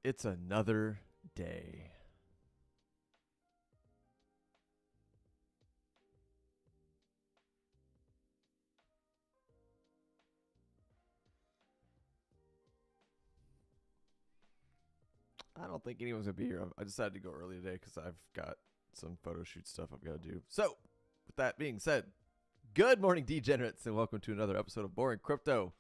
it's another day. I don't think anyone's going to be here. I decided to go early today because I've got some photo shoot stuff I've got to do. So, with that being said, good morning, degenerates, and welcome to another episode of Boring Crypto,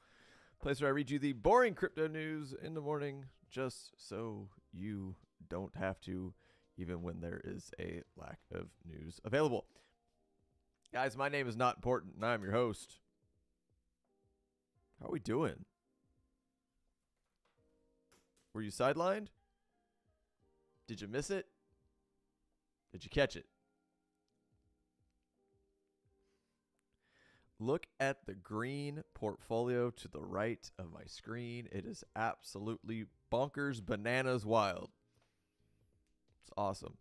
place where I read you the boring crypto news in the morning just so you don't have to, even when there is a lack of news available. Guys, my name is Not Important, and I'm your host. How are we doing? Were you sidelined? Did you miss it? Did you catch it? Look at the green portfolio to the right of my screen. It is absolutely bonkers, bananas, wild. It's awesome.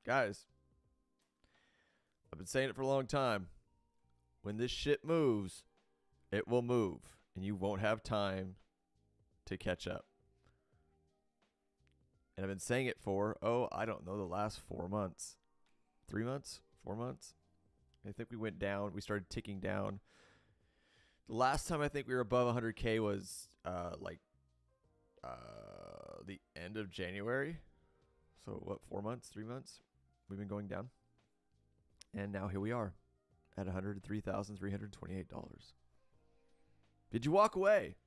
Guys, I've been saying it for a long time. When this shit moves, it will move, and you won't have time to catch up. And I've been saying it for, I don't know, the last 4 months. 3 months? 4 months? I think we went down. We started ticking down. The last time I think we were above 100K was the end of January. So what, 4 months, 3 months? We've been going down. And now here we are at $103,328. Did you walk away?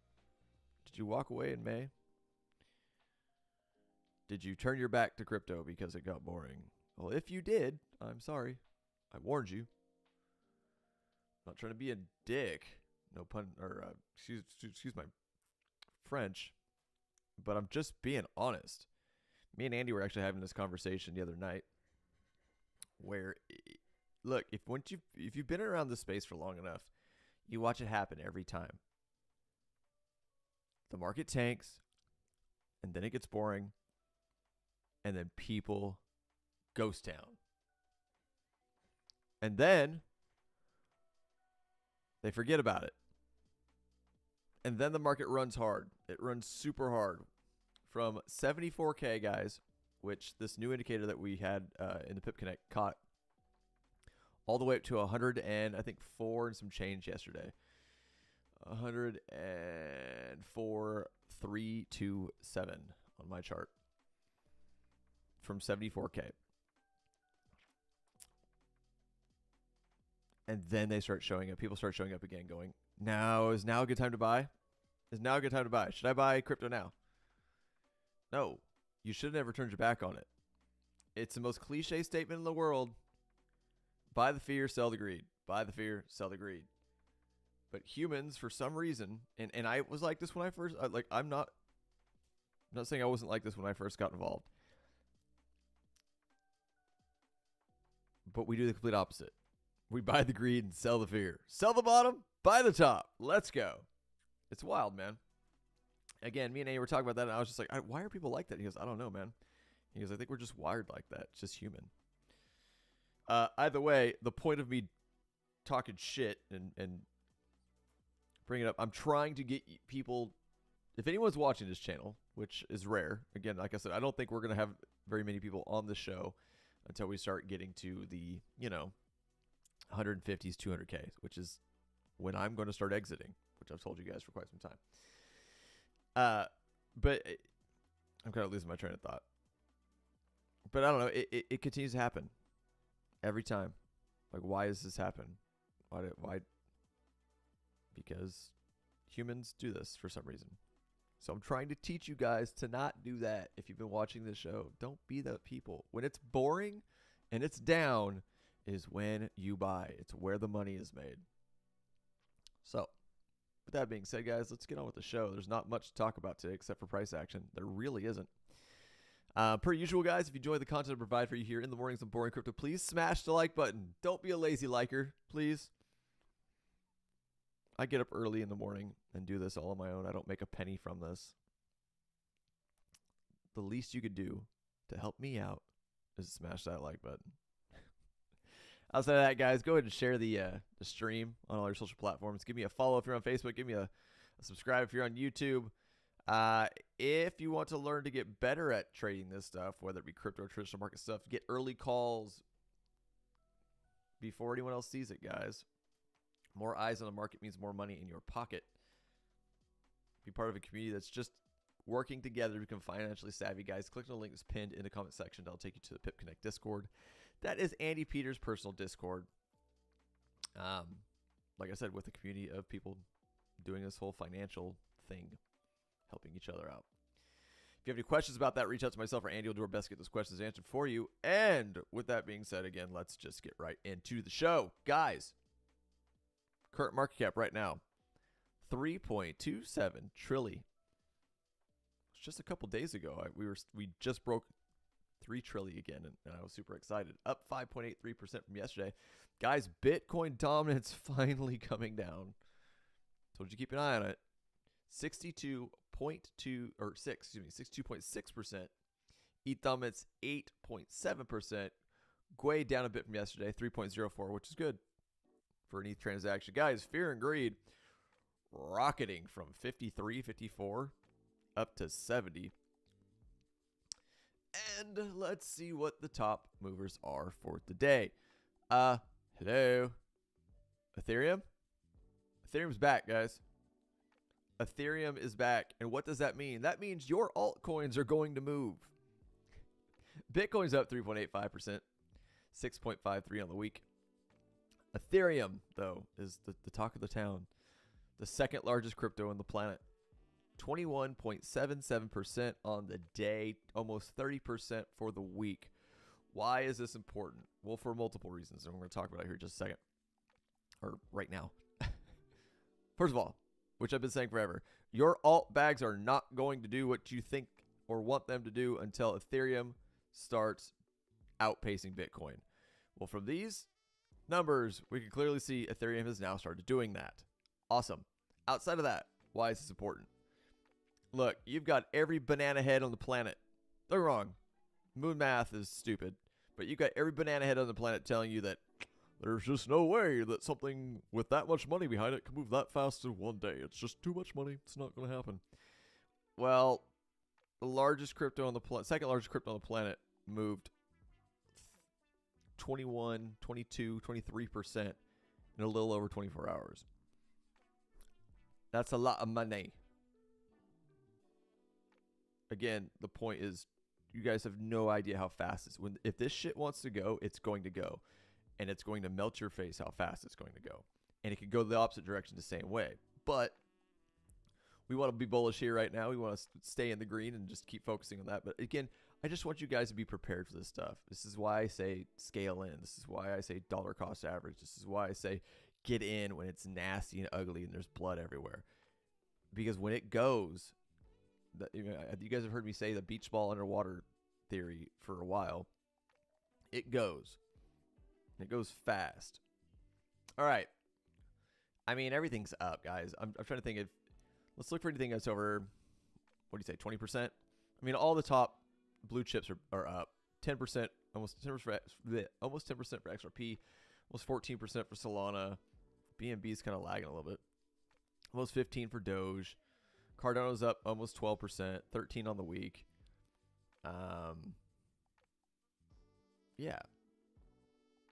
Did you walk away in May? Did you turn your back to crypto because it got boring? Well, if you did, I'm sorry. I warned you. I'm not trying to be a dick. No pun, or excuse my French. But I'm just being honest. Me and Andy were actually having this conversation the other night. Where, look, if you've been around this space for long enough, you watch it happen every time. The market tanks, and then it gets boring. And then people ghost town. And then they forget about it. And then the market runs hard. It runs super hard. From 74K, guys, which this new indicator that we had in the Pip Connect caught, all the way up to 100 and I think 4 and some change yesterday. 104,327 on my chart. From 74K. And then they start showing up. People start showing up again going, is now a good time to buy? Is now a good time to buy? Should I buy crypto now? No. You should have never turned your back on it. It's the most cliche statement in the world. Buy the fear, sell the greed. Buy the fear, sell the greed. But humans, for some reason, and I was like this when I first, I'm not saying I wasn't like this when I first got involved. But we do the complete opposite. We buy the greed and sell the fear. Sell the bottom, buy the top. Let's go. It's wild, man. Again, me and Andy were talking about that, and I was just like, why are people like that? He goes, I don't know, man. He goes, I think we're just wired like that. It's just human. Either way, the point of me talking shit and bringing it up, I'm trying to get people, if anyone's watching this channel, which is rare, again, like I said, I don't think we're going to have very many people on the show until we start getting to the, 150s, 200Ks, which is when I'm going to start exiting, which I've told you guys for quite some time. But I'm kind of losing my train of thought. But I don't know. It continues to happen every time. Like, why does this happen? Why? Because humans do this for some reason. So I'm trying to teach you guys to not do that. If you've been watching this show, don't be the people. When it's boring and it's down is when you buy. It's where the money is made. So with that being said, guys, let's get on with the show. There's not much to talk about today except for price action. There really isn't. Per usual, guys, if you enjoy the content I provide for you here in the mornings of Boring Crypto, please smash the like button. Don't be a lazy liker, please. I get up early in the morning and do this all on my own. I don't make a penny from this. The least you could do to help me out is smash that like button. Outside of that, guys, go ahead and share the stream on all your social platforms. Give me a follow if you're on Facebook. Give me a subscribe if you're on YouTube. If you want to learn to get better at trading this stuff, whether it be crypto or traditional market stuff, get early calls before anyone else sees it, guys. More eyes on the market means more money in your pocket. Be part of a community that's just working together to become financially savvy, guys. Click on the link that's pinned in the comment section. That'll take you to the Pip Connect Discord. That is Andy Peters' personal Discord. Like I said, with a community of people doing this whole financial thing, helping each other out. If you have any questions about that, reach out to myself or Andy. We'll do our best to get those questions answered for you. And with that being said, again, let's just get right into the show. Guys, current market cap right now, 3.27 trillion. It's just a couple days ago. We just broke 3 trillion again, and I was super excited. Up 5.83% from yesterday. Guys, Bitcoin dominance finally coming down. Told you keep an eye on it. 62.6%. ETH dominance 8.7%. Gwei down a bit from yesterday, 3.04, which is good for an ETH transaction. Guys, fear and greed rocketing from 53, 54 up to 70. And let's see what the top movers are for the day. Hello. Ethereum? Ethereum's back, guys. Ethereum is back. And what does that mean? That means your altcoins are going to move. Bitcoin's up 3.85%, 6.53 on the week. Ethereum, though, is the talk of the town. The second largest crypto on the planet. 21.77% on the day, almost 30% for the week. Why is this important? Well, for multiple reasons, and we're going to talk about it here in just a second. Or right now. First of all, which I've been saying forever, your alt bags are not going to do what you think or want them to do until Ethereum starts outpacing Bitcoin. Well, from these numbers, we can clearly see Ethereum has now started doing that. Awesome. Outside of that, why is this important? Look, you've got every banana head on the planet. They're wrong. Moon math is stupid. But you've got every banana head on the planet telling you that there's just no way that something with that much money behind it can move that fast in one day. It's just too much money. It's not going to happen. Well, the largest crypto on the planet, second largest crypto on the planet, moved 21, 22, 23% in a little over 24 hours. That's a lot of money. Again, the point is, you guys have no idea how fast it's. If this shit wants to go, it's going to go. And it's going to melt your face how fast it's going to go. And it could go the opposite direction the same way. But we want to be bullish here right now. We want to stay in the green and just keep focusing on that. But again, I just want you guys to be prepared for this stuff. This is why I say scale in. This is why I say dollar cost average. This is why I say get in when it's nasty and ugly and there's blood everywhere. Because when it goes, you guys have heard me say the beach ball underwater theory for a while. It goes. It goes fast. All right. I mean, everything's up, guys. I'm trying to think of. Let's look for anything that's over. What do you say? 20%. I mean, all the top blue chips are up. 10%, almost 10%. Almost 10% for XRP. Almost 14% for Solana. BNB is kind of lagging a little bit. Almost 15 for Doge. Cardano's up almost 12%. 13 on the week. Yeah.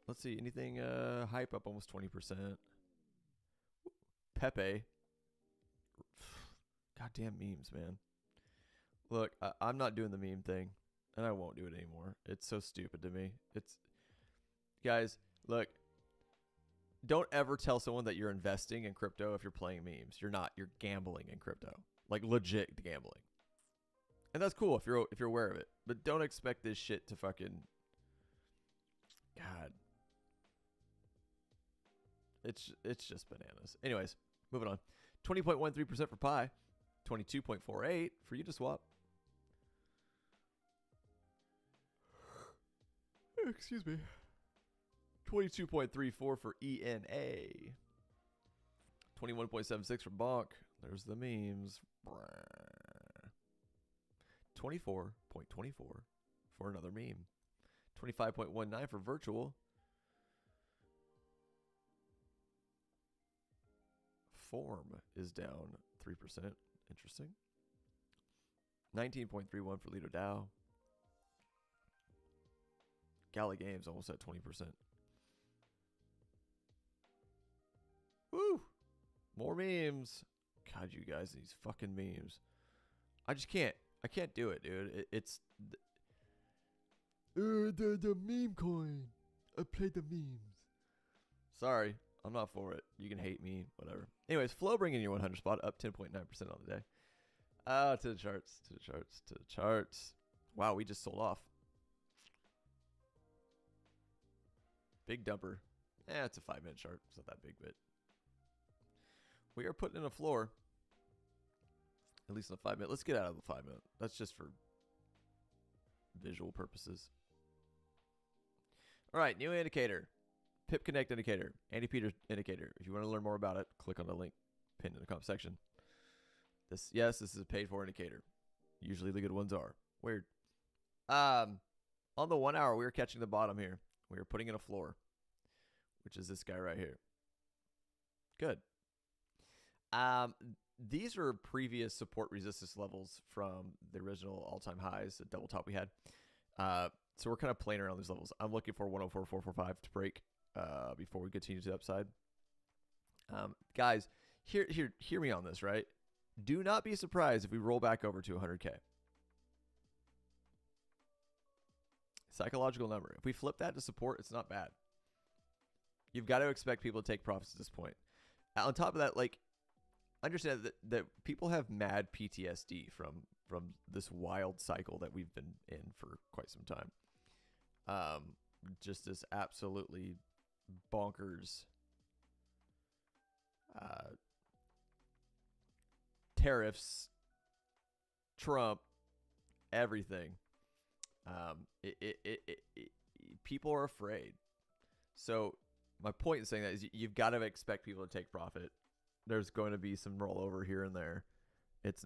Let's see. Anything hype up almost 20%. Pepe. Goddamn memes, man. Look, I'm not doing the meme thing, and I won't do it anymore. It's so stupid to me. Guys, look. Don't ever tell someone that you're investing in crypto if you're playing memes. You're not. You're gambling in crypto. Like legit gambling. And that's cool if you're aware of it. But don't expect this shit to fucking God. It's just bananas. Anyways, moving on. 20.13% for Pi. 22.48 for Uniswap. Excuse me. 22.34 for ENA. 21.76 for Bonk. There's the memes. 24.24 for another meme. 25.19 for Virtual. Form is down 3%. Interesting. 19.31 for Lido Dow. Gala Games almost at 20%. Woo! More memes. God, you guys, these fucking memes. I just can't. I can't do it, dude. It's the meme coin. I played the memes. Sorry, I'm not for it. You can hate me, whatever. Anyways, Flow bringing your 100 spot up 10.9% on the day. To the charts, to the charts, to the charts. Wow, we just sold off. Big dumper. It's a 5-minute chart. It's not that big, but we are putting in a floor. At least in a 5-minute. Let's get out of the 5-minute. That's just for visual purposes. All right, new indicator. Pip Connect indicator. Andy Peters indicator. If you want to learn more about it, click on the link pinned in the comment section. This is a paid for indicator. Usually the good ones are. Weird. On the 1 hour, we were catching the bottom here. We were putting in a floor, which is this guy right here. Good. These are previous support resistance levels from the original all-time highs, the double top we had. So we're kind of playing around these levels. I'm looking for 104.445 to break before we continue to the upside. Guys, hear me on this, right? Do not be surprised if we roll back over to 100K. Psychological number. If we flip that to support, it's not bad. You've got to expect people to take profits at this point. On top of that, like, understand that people have mad PTSD from this wild cycle that we've been in for quite some time. Just this absolutely bonkers tariffs, Trump, everything. People are afraid. So my point in saying that is you've got to expect people to take profit. There's going to be some rollover here and there. It's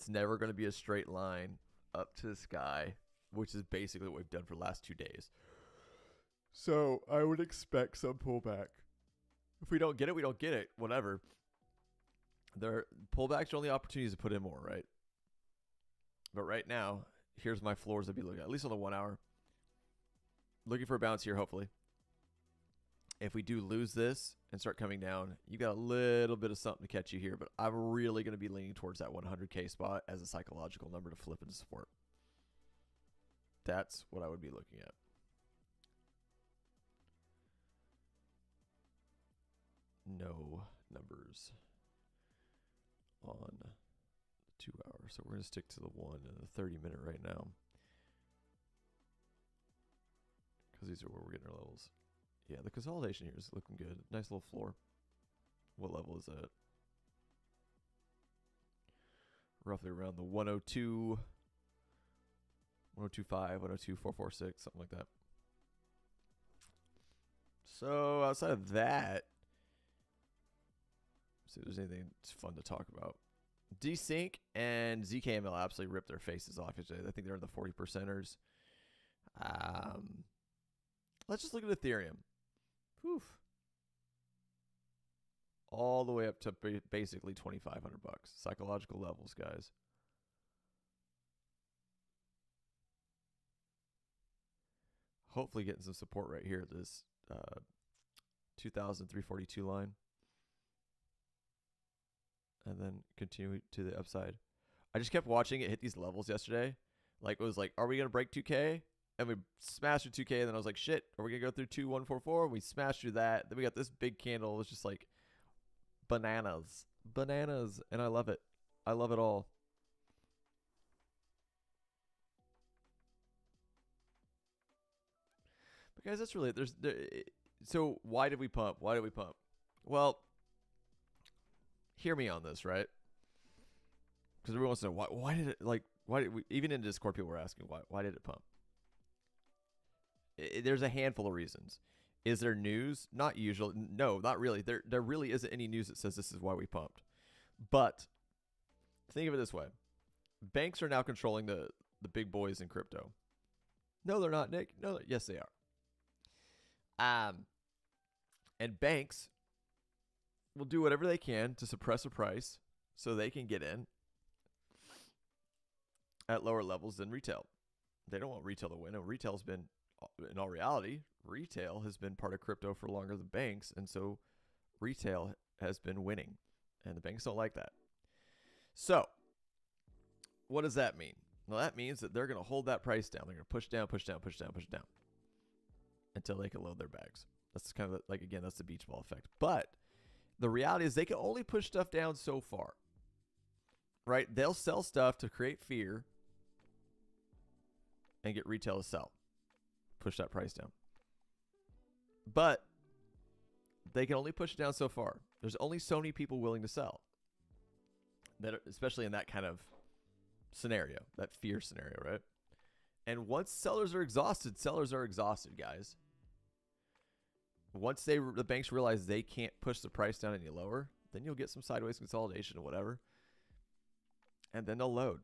never going to be a straight line up to the sky, which is basically what we've done for the last 2 days. So I would expect some pullback. If we don't get it, we don't get it. Whatever. Pullbacks are only opportunities to put in more, right? But right now, here's my floors I'd be looking at least on the 1 hour. Looking for a bounce here, hopefully. If we do lose this and start coming down, you got a little bit of something to catch you here, but I'm really going to be leaning towards that 100K spot as a psychological number to flip into support. That's what I would be looking at. No numbers on the 2 hour. So we're going to stick to the 1 and the 30-minute right now. Because these are where we're getting our levels. Yeah, the consolidation here is looking good. Nice little floor. What level is that? Roughly around the 102, 102.5, 102.446, something like that. So outside of that, see if there's anything fun to talk about. Desync and ZKML absolutely ripped their faces off yesterday. I think they're in the 40%ers. Let's just look at Ethereum. Whew. All the way up to basically $2,500. Psychological levels, guys. Hopefully getting some support right here at this 2,342 line. And then continue to the upside. I just kept watching it hit these levels yesterday. Like, it was like, are we going to break 2K? And we smashed through 2K, and then I was like, shit, are we going to go through 2,144? We smashed through that. Then we got this big candle. It was just like bananas. Bananas. And I love it. I love it all. But guys, that's really it. So why did we pump? Why did we pump? Well, hear me on this, right? Because everyone wants to know, why did it, like, why did we, even in Discord, people were asking, why did it pump? There's a handful of reasons. Is there news? Not usually. No, not really. There really isn't any news that says this is why we pumped. But think of it this way. Banks are now controlling the big boys in crypto. No, they're not, Nick. No, yes, they are. And banks will do whatever they can to suppress a price so they can get in. at lower levels than retail. They don't want retail to win. And retail's been, in all reality, retail has been part of crypto for longer than banks. And so retail has been winning. And the banks don't like that. So what does that mean? Well, that means that they're going to hold that price down. They're going to push down, push down, push down, push down until they can load their bags. That's kind of like, again, that's the beach ball effect. But the reality is they can only push stuff down so far, right? They'll sell stuff to create fear and get retail to sell, push that price down. But they can only push it down so far. There's only so many people willing to sell, that are, especially in that kind of scenario, that fear scenario, right? And once sellers are exhausted, guys. Once the banks realize they can't push the price down any lower, then you'll get some sideways consolidation or whatever. And then they'll load.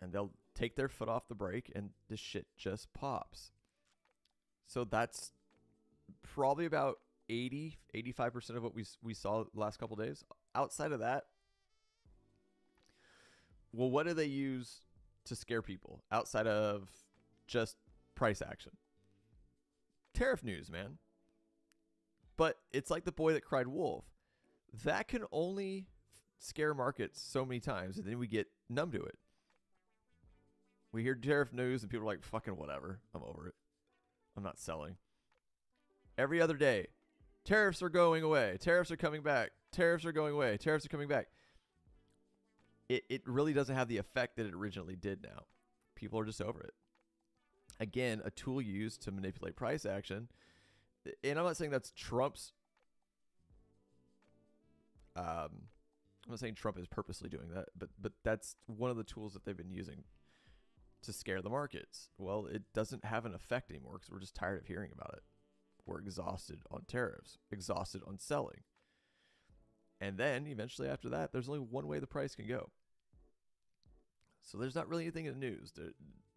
And they'll take their foot off the brake and this shit just pops. So that's probably about 85% of what we saw the last couple of days. Outside of that, well, what do they use to scare people outside of just price action? Tariff news, man. But it's like the boy that cried wolf. That can only scare markets so many times, and then we get numb to it. We hear tariff news, and people are like, fucking whatever. I'm over it. I'm not selling. Every other day, tariffs are going away. Tariffs are coming back. Tariffs are going away. Tariffs are coming back. It really doesn't have the effect that it originally did now. People are just over it. Again, a tool used to manipulate price action. And I'm not saying that's Trump's. I'm not saying Trump is purposely doing that, but that's one of the tools that they've been using to scare the markets. Well, it doesn't have an effect anymore because we're just tired of hearing about it. We're exhausted on tariffs, exhausted on selling. And then eventually after that, there's only one way the price can go. So there's not really anything in the news.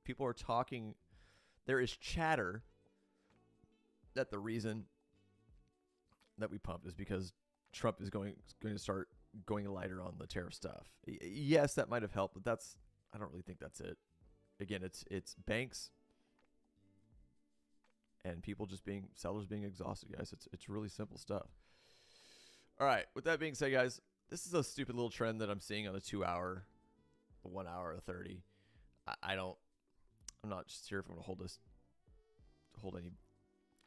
People are talking. There is chatter that the reason that we pumped is because Trump is going to start going lighter on the tariff stuff. Yes, that might have helped, but I don't really think that's it. Again, it's banks and people just sellers being exhausted, guys. It's really simple stuff. All right. With that being said, guys, this is a stupid little trend that I'm seeing on the 2 hour, the 1 hour, the 30. I'm not just sure if I'm going to hold any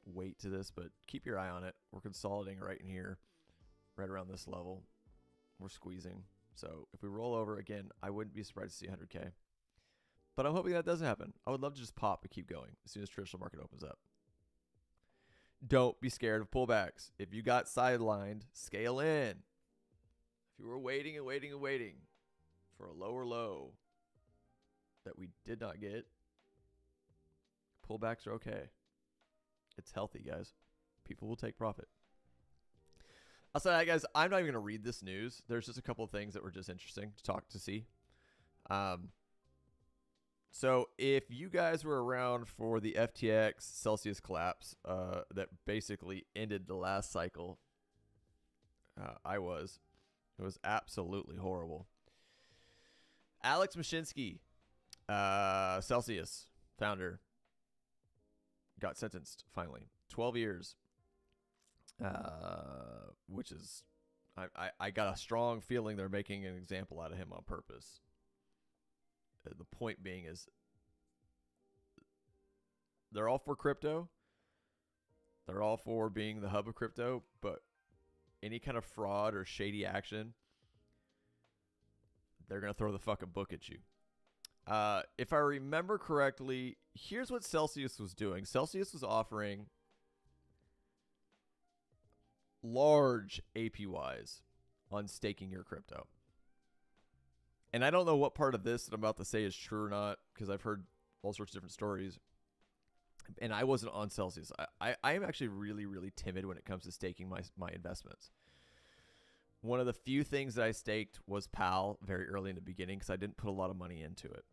weight to this, but keep your eye on it. We're consolidating right in here, right around this level. We're squeezing. So if we roll over again, I wouldn't be surprised to see 100K. But I'm hoping that doesn't happen. I would love to just pop and keep going as soon as traditional market opens up. Don't be scared of pullbacks. If you got sidelined, scale in. If you were waiting and waiting and waiting for a lower low that we did not get, pullbacks are okay. It's healthy, guys. People will take profit. Outside of that, guys, I'm not even going to read this news. There's just a couple of things that were just interesting to see. So if you guys were around for the FTX Celsius collapse that basically ended the last cycle, I was. It was absolutely horrible. Alex Mashinsky, Celsius founder, got sentenced finally. 12 years. Which is, I got a strong feeling they're making an example out of him on purpose. The point being is they're all for crypto. They're all for being the hub of crypto, but any kind of fraud or shady action, they're going to throw the fucking book at you. If I remember correctly, here's what Celsius was doing. Celsius was offering large APYs on staking your crypto. And I don't know what part of this that I'm about to say is true or not, because I've heard all sorts of different stories. And I wasn't on Celsius. I am actually really, really timid when it comes to staking my investments. One of the few things that I staked was PAL very early in the beginning because I didn't put a lot of money into it.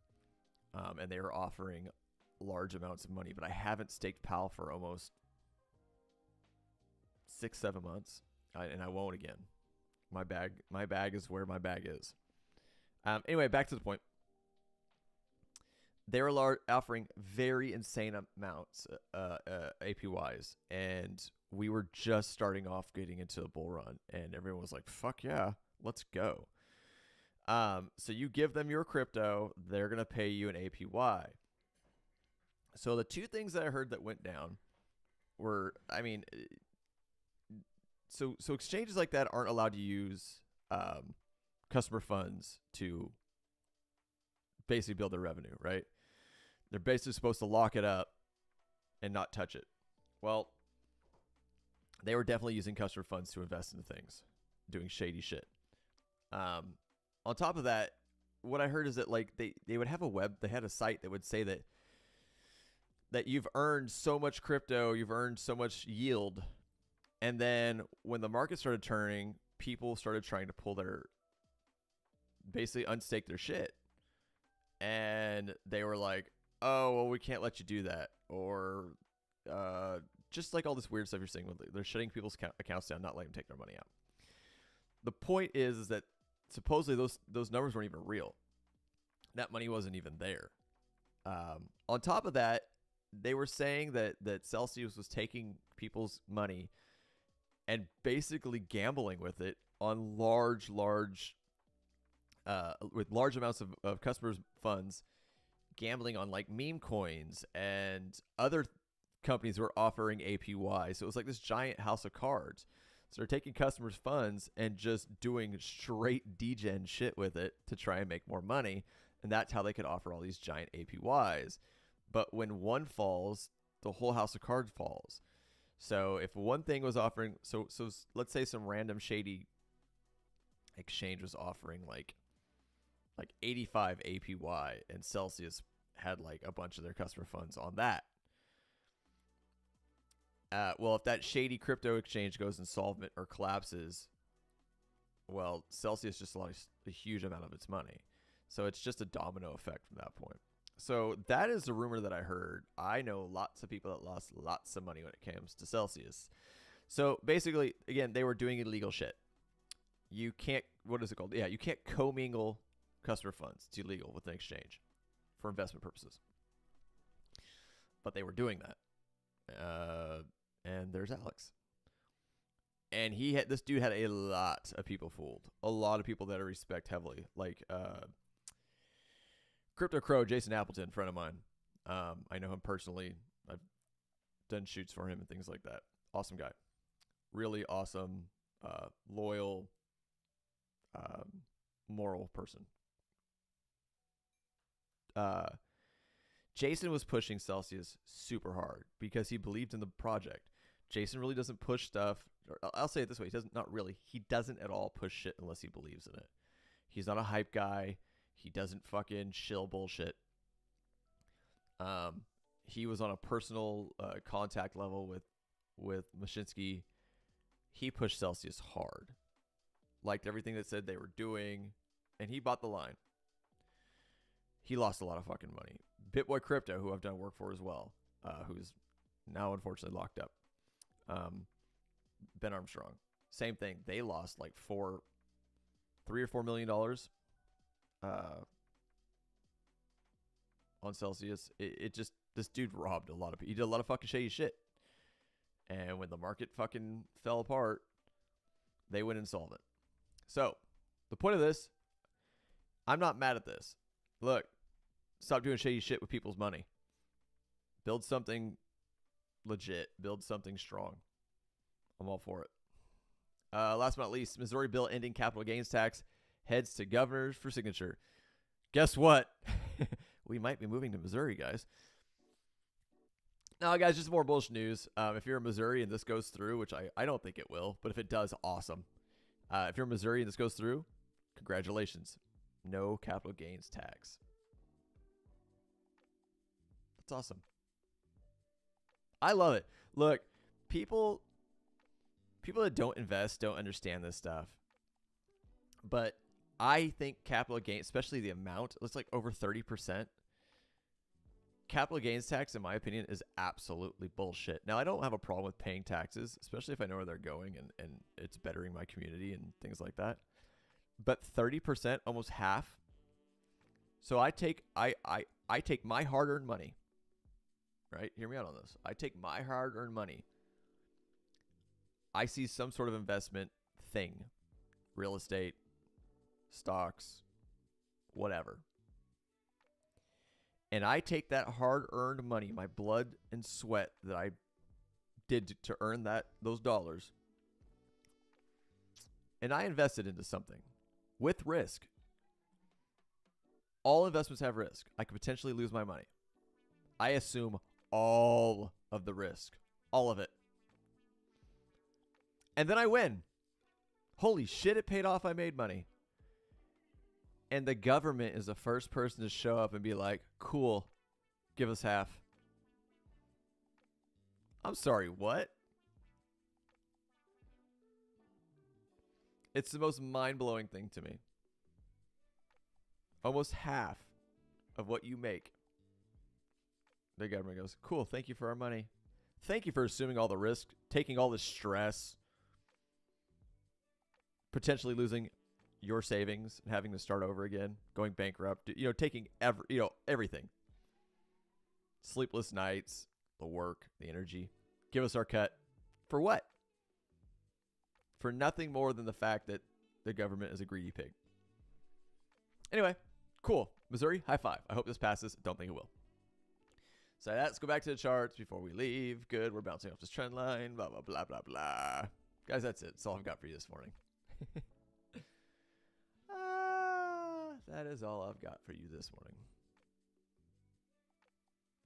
And they were offering large amounts of money. But I haven't staked PAL for almost 6-7 months. And I won't again. My bag is where my bag is. Anyway, back to the point. they were offering very insane amounts APYs, and we were just starting off getting into the bull run, and everyone was like, "Fuck yeah, let's go." So you give them your crypto, they're gonna pay you an APY. So the two things that I heard that went down were, I mean, so exchanges like that aren't allowed to use customer funds to basically build their revenue, right? They're basically supposed to lock it up and not touch it. Well, they were definitely using customer funds to invest into things, doing shady shit. On top of that, what I heard is that like they would have they had a site that would say that you've earned so much crypto, you've earned so much yield, and then when the market started turning, people started trying to basically unstake their shit. And they were like, "Oh, well, we can't let you do that," or just like all this weird stuff you're seeing. They're shutting people's accounts down, not letting them take their money out. The point is that supposedly those numbers weren't even real. That money wasn't even there. On top of that, they were saying that Celsius was taking people's money and basically gambling with it on with large amounts of customers' funds, gambling on like meme coins, and other companies were offering APY. So it was like this giant house of cards. So they're taking customers' funds and just doing straight degen shit with it to try and make more money. And that's how they could offer all these giant APYs. But when one falls, the whole house of cards falls. So if one thing was offering, so let's say some random shady exchange was offering like 85 APY, and Celsius had like a bunch of their customer funds on that. Well, if that shady crypto exchange goes insolvent or collapses, well, Celsius just lost a huge amount of its money. So it's just a domino effect from that point. So that is the rumor that I heard. I know lots of people that lost lots of money when it comes to Celsius. So basically, again, they were doing illegal shit. You can't, what is it called? Yeah, you can't commingle customer funds. It's illegal with an exchange for investment purposes. But they were doing that. And there's Alex. And this dude had a lot of people fooled. A lot of people that I respect heavily. Like Crypto Crow, Jason Appleton, friend of mine. I know him personally. I've done shoots for him and things like that. Awesome guy. Really awesome, loyal, moral person. Jason was pushing Celsius super hard because he believed in the project. Jason really doesn't push stuff. I'll say it this way. He doesn't at all push shit unless he believes in it. He's not a hype guy. He doesn't fucking shill bullshit. He was on a personal contact level with Mashinsky. He pushed Celsius hard. Liked everything that said they were doing, and he bought the line. He lost a lot of fucking money. BitBoy Crypto, who I've done work for as well, who's now unfortunately locked up. Ben Armstrong, same thing. They lost like $3 or $4 million on Celsius. It just, this dude robbed a lot of people. He did a lot of fucking shady shit. And when the market fucking fell apart, they went insolvent. So the point of this, I'm not mad at this. Look, stop doing shady shit with people's money. Build something legit. Build something strong. I'm all for it. Last but not least, Missouri bill ending capital gains tax heads to governors for signature. Guess what? We might be moving to Missouri, guys. No, guys, just more bullshit news. If you're in Missouri and this goes through, which I don't think it will, but if it does, awesome. If you're in Missouri and this goes through, congratulations. No capital gains tax. That's awesome. I love it. Look, people that don't invest don't understand this stuff. But I think capital gains, especially the amount, it's like over 30%. Capital gains tax, in my opinion, is absolutely bullshit. Now, I don't have a problem with paying taxes, especially if I know where they're going and it's bettering my community and things like that. But 30%, almost half, So I take my hard-earned money, right? Hear me out on this. I take my hard-earned money. I see some sort of investment thing, real estate, stocks, whatever. And I take that hard-earned money, my blood and sweat that I did to earn those dollars, and I invest it into something with risk. All investments have risk. I could potentially lose my money. I assume all of the risk, all of it. And then I win. Holy shit, it paid off. I made money. And the government is the first person to show up and be like, cool, give us half. I'm sorry, what? It's the most mind-blowing thing to me. Almost half of what you make. The government goes, cool, thank you for our money. Thank you for assuming all the risk, taking all the stress, potentially losing your savings and having to start over again, going bankrupt, taking everything. Sleepless nights, the work, the energy. Give us our cut. For what? For nothing more than the fact that the government is a greedy pig. Anyway, cool. Missouri, high five. I hope this passes. Don't think it will. So let's go back to the charts before we leave. Good. We're bouncing off this trend line. Blah, blah, blah, blah, blah. Guys, that's it. That's all I've got for you this morning. That is all I've got for you this morning.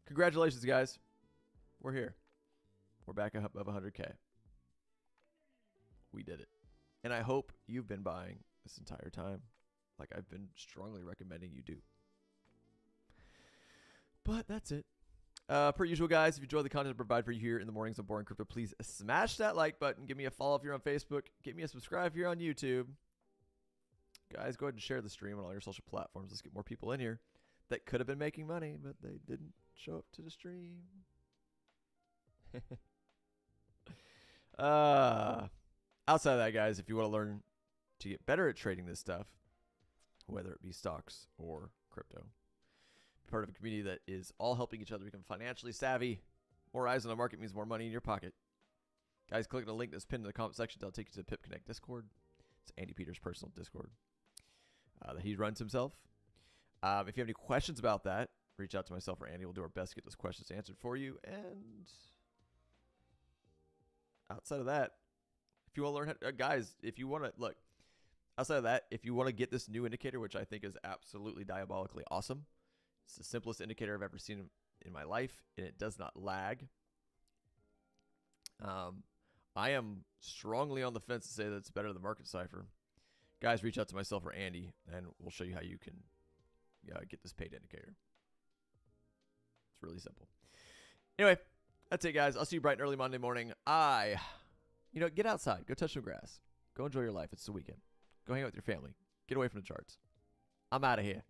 Congratulations, guys. We're here. We're back up above 100K. We did it. And I hope you've been buying this entire time, like I've been strongly recommending you do. But that's it. Per usual, guys, if you enjoy the content I provide for you here in the mornings of Boring Crypto, please smash that like button. Give me a follow if you're on Facebook. Give me a subscribe if you're on YouTube. Guys, go ahead and share the stream on all your social platforms. Let's get more people in here that could have been making money, but they didn't show up to the stream. Outside of that, guys, if you want to learn to get better at trading this stuff, whether it be stocks or crypto, part of a community that is all helping each other become financially savvy. More eyes on the market means more money in your pocket. Guys, click the link that's pinned in the comment section. That'll take you to the Pip Connect Discord. It's Andy Peters' personal Discord that he runs himself. If you have any questions about that, reach out to myself or Andy. We'll do our best to get those questions answered for you. And outside of that, if you want to learn how, guys, if you want to look outside of that, if you want to get this new indicator, which I think is absolutely diabolically awesome, it's the simplest indicator I've ever seen in my life, and it does not lag. I am strongly on the fence to say that it's better than Market Cipher. Guys, reach out to myself or Andy, and we'll show you how you can get this paid indicator. It's really simple. Anyway, that's it, guys. I'll see you bright and early Monday morning. Get outside. Go touch some grass. Go enjoy your life. It's the weekend. Go hang out with your family. Get away from the charts. I'm out of here.